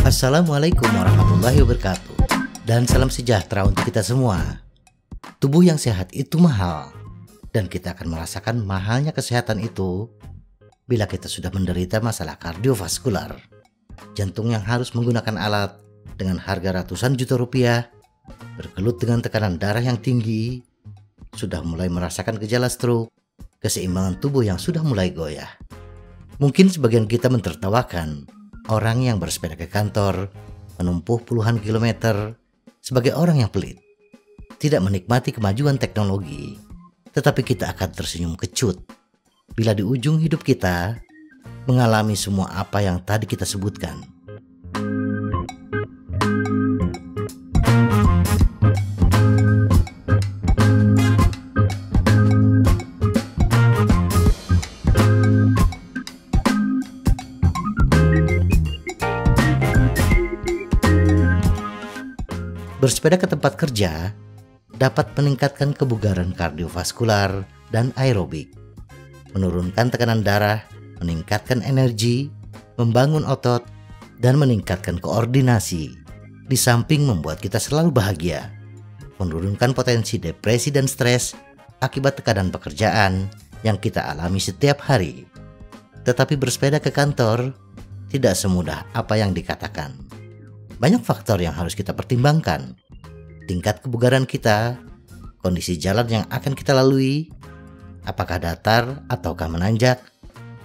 Assalamualaikum warahmatullahi wabarakatuh. Dan salam sejahtera untuk kita semua. Tubuh yang sehat itu mahal. Dan kita akan merasakan mahalnya kesehatan itu bila kita sudah menderita masalah kardiovaskular. Jantung yang harus menggunakan alat dengan harga ratusan juta rupiah, bergelut dengan tekanan darah yang tinggi, sudah mulai merasakan gejala stroke, keseimbangan tubuh yang sudah mulai goyah. Mungkin sebagian kita mentertawakan orang yang bersepeda ke kantor, menempuh puluhan kilometer sebagai orang yang pelit, tidak menikmati kemajuan teknologi, tetapi kita akan tersenyum kecut bila di ujung hidup kita mengalami semua apa yang tadi kita sebutkan. Bersepeda ke tempat kerja dapat meningkatkan kebugaran kardiovaskular dan aerobik, menurunkan tekanan darah, meningkatkan energi, membangun otot, dan meningkatkan koordinasi, di samping membuat kita selalu bahagia, menurunkan potensi depresi dan stres akibat tekanan pekerjaan yang kita alami setiap hari. Tetapi bersepeda ke kantor tidak semudah apa yang dikatakan. Banyak faktor yang harus kita pertimbangkan. Tingkat kebugaran kita, kondisi jalan yang akan kita lalui, apakah datar ataukah menanjak,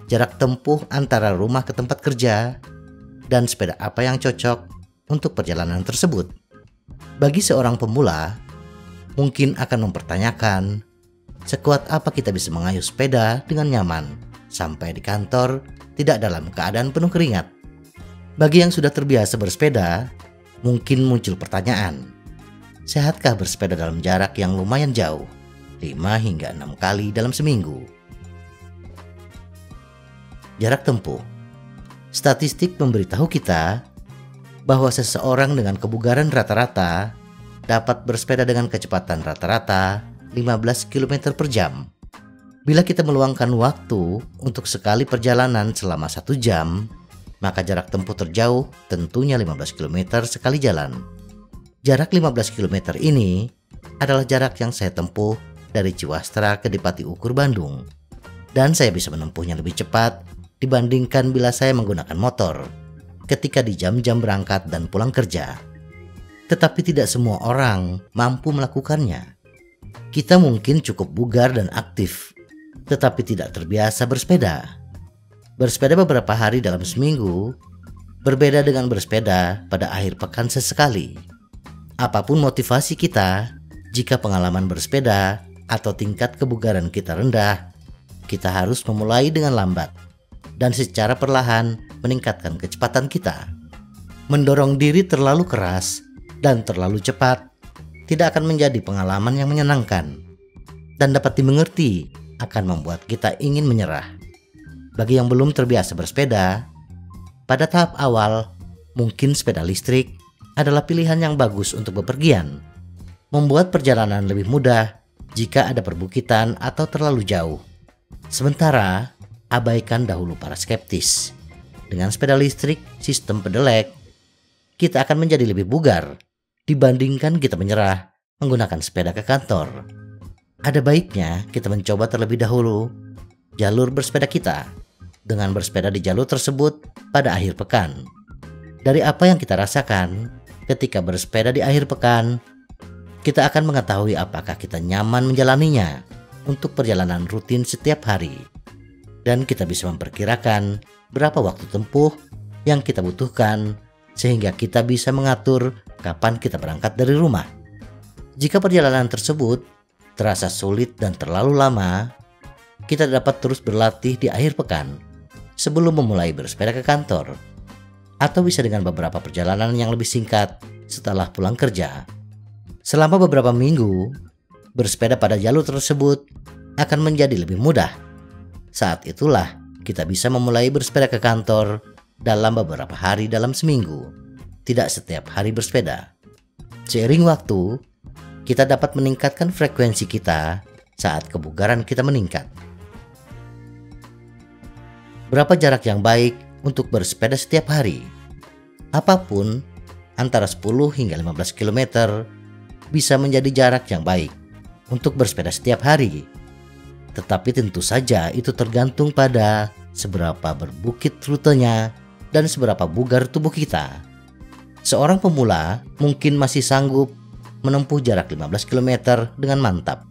jarak tempuh antara rumah ke tempat kerja, dan sepeda apa yang cocok untuk perjalanan tersebut. Bagi seorang pemula, mungkin akan mempertanyakan, sekuat apa kita bisa mengayuh sepeda dengan nyaman sampai di kantor tidak dalam keadaan penuh keringat. Bagi yang sudah terbiasa bersepeda, mungkin muncul pertanyaan, sehatkah bersepeda dalam jarak yang lumayan jauh, 5 hingga 6 kali dalam seminggu? Jarak tempuh. Statistik memberitahu kita bahwa seseorang dengan kebugaran rata-rata dapat bersepeda dengan kecepatan rata-rata 15 km per jam. Bila kita meluangkan waktu untuk sekali perjalanan selama 1 jam, maka jarak tempuh terjauh tentunya 15 km sekali jalan. Jarak 15 km ini adalah jarak yang saya tempuh dari Ciwastra ke Dipati Ukur, Bandung. Dan saya bisa menempuhnya lebih cepat dibandingkan bila saya menggunakan motor ketika di jam-jam berangkat dan pulang kerja. Tetapi tidak semua orang mampu melakukannya. Kita mungkin cukup bugar dan aktif, tetapi tidak terbiasa bersepeda. Bersepeda beberapa hari dalam seminggu berbeda dengan bersepeda pada akhir pekan sesekali. Apapun motivasi kita, jika pengalaman bersepeda atau tingkat kebugaran kita rendah, kita harus memulai dengan lambat dan secara perlahan meningkatkan kecepatan kita. Mendorong diri terlalu keras dan terlalu cepat tidak akan menjadi pengalaman yang menyenangkan dan dapat dimengerti akan membuat kita ingin menyerah. Bagi yang belum terbiasa bersepeda, pada tahap awal mungkin sepeda listrik adalah pilihan yang bagus untuk bepergian, membuat perjalanan lebih mudah jika ada perbukitan atau terlalu jauh. Sementara, abaikan dahulu para skeptis. Dengan sepeda listrik sistem pedelek, kita akan menjadi lebih bugar dibandingkan kita menyerah menggunakan sepeda ke kantor. Ada baiknya kita mencoba terlebih dahulu jalur bersepeda kita dengan bersepeda di jalur tersebut pada akhir pekan. Dari apa yang kita rasakan ketika bersepeda di akhir pekan, kita akan mengetahui apakah kita nyaman menjalaninya untuk perjalanan rutin setiap hari. Dan kita bisa memperkirakan berapa waktu tempuh yang kita butuhkan sehingga kita bisa mengatur kapan kita berangkat dari rumah. Jika perjalanan tersebut terasa sulit dan terlalu lama, kita dapat terus berlatih di akhir pekan sebelum memulai bersepeda ke kantor, atau bisa dengan beberapa perjalanan yang lebih singkat setelah pulang kerja. Selama beberapa minggu, bersepeda pada jalur tersebut akan menjadi lebih mudah. Saat itulah kita bisa memulai bersepeda ke kantor dalam beberapa hari dalam seminggu, tidak setiap hari bersepeda. Seiring waktu, kita dapat meningkatkan frekuensi kita saat kebugaran kita meningkat. Berapa jarak yang baik untuk bersepeda setiap hari? Apapun antara 10 hingga 15 km bisa menjadi jarak yang baik untuk bersepeda setiap hari. Tetapi tentu saja itu tergantung pada seberapa berbukit rutenya dan seberapa bugar tubuh kita. Seorang pemula mungkin masih sanggup menempuh jarak 15 km dengan mantap.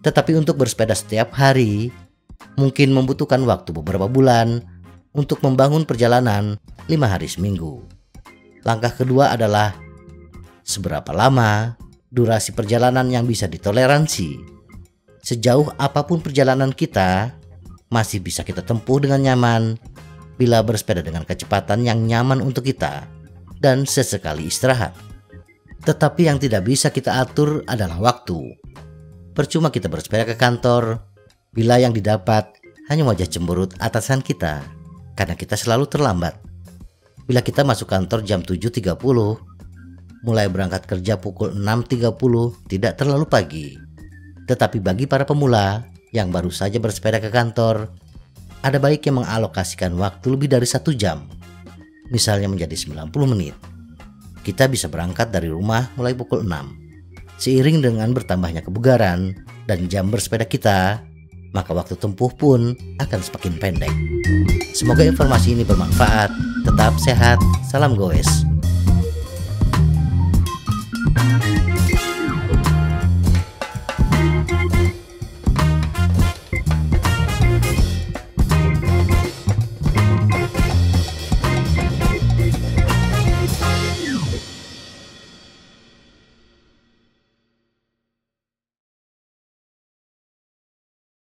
Tetapi untuk bersepeda setiap hari mungkin membutuhkan waktu beberapa bulan untuk membangun perjalanan 5 hari seminggu. Langkah kedua adalah seberapa lama durasi perjalanan yang bisa ditoleransi. Sejauh apapun perjalanan kita masih bisa kita tempuh dengan nyaman bila bersepeda dengan kecepatan yang nyaman untuk kita dan sesekali istirahat. Tetapi yang tidak bisa kita atur adalah waktu. Percuma kita bersepeda ke kantor bila yang didapat hanya wajah cemberut atasan kita karena kita selalu terlambat. Bila kita masuk kantor jam 7.30, mulai berangkat kerja pukul 6.30 tidak terlalu pagi. Tetapi bagi para pemula yang baru saja bersepeda ke kantor, ada baiknya mengalokasikan waktu lebih dari 1 jam, misalnya menjadi 90 menit. Kita bisa berangkat dari rumah mulai pukul 6. Seiring dengan bertambahnya kebugaran dan jam bersepeda kita, maka waktu tempuh pun akan semakin pendek. Semoga informasi ini bermanfaat. Tetap sehat, salam goes.